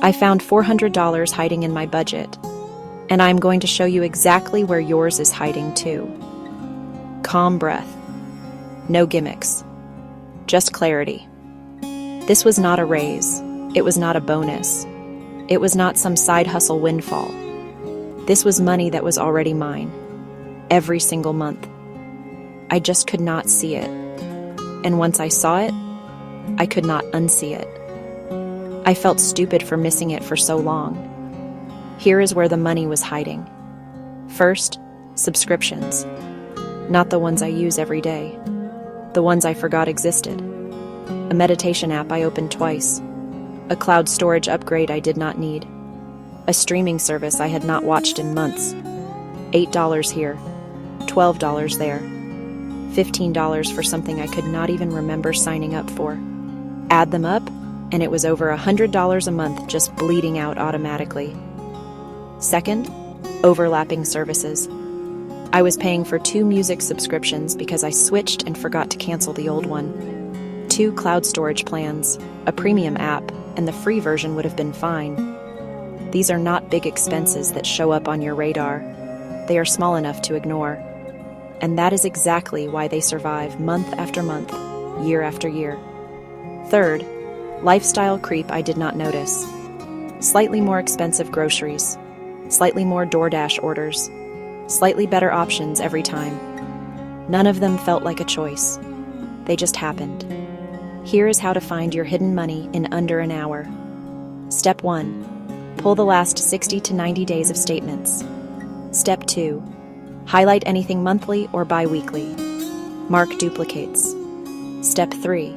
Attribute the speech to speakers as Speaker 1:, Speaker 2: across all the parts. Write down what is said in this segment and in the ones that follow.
Speaker 1: I found $400 hiding in my budget, and I'm going to show you exactly where yours is hiding too. Calm breath. No gimmicks. Just clarity. This was not a raise. It was not a bonus. It was not some side hustle windfall. This was money that was already mine. Every single month. I just could not see it. And once I saw it, I could not unsee it. I felt stupid for missing it for so long. Here is where the money was hiding. First, subscriptions. Not the ones I use every day. The ones I forgot existed. A meditation app I opened twice. A cloud storage upgrade I did not need. A streaming service I had not watched in months. $8 here, $12 there, $15 for something I could not even remember signing up for. Add them up, and it was over $100 a month just bleeding out automatically. Second, overlapping services. I was paying for 2 music subscriptions because I switched and forgot to cancel the old one. 2 cloud storage plans, a premium app, and the free version would have been fine. These are not big expenses that show up on your radar. They are small enough to ignore. And that is exactly why they survive month after month, year after year. Third, lifestyle creep I did not notice. Slightly more expensive groceries, slightly more DoorDash orders, slightly better options every time. None of them felt like a choice. They just happened. Here is how to find your hidden money in under an hour. Step 1. Pull the last 60 to 90 days of statements. Step 2. Highlight anything monthly or bi-weekly. Mark duplicates. Step 3.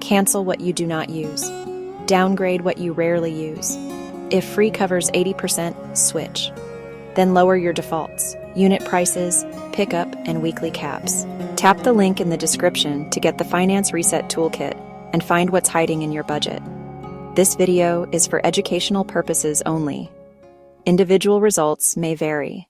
Speaker 1: Cancel what you do not use. Downgrade what you rarely use. If free covers 80%, switch. Then lower your defaults, unit prices, pickup, and weekly caps. Tap the link in the description to get the Finance Reset Toolkit and find what's hiding in your budget. This video is for educational purposes only. Individual results may vary.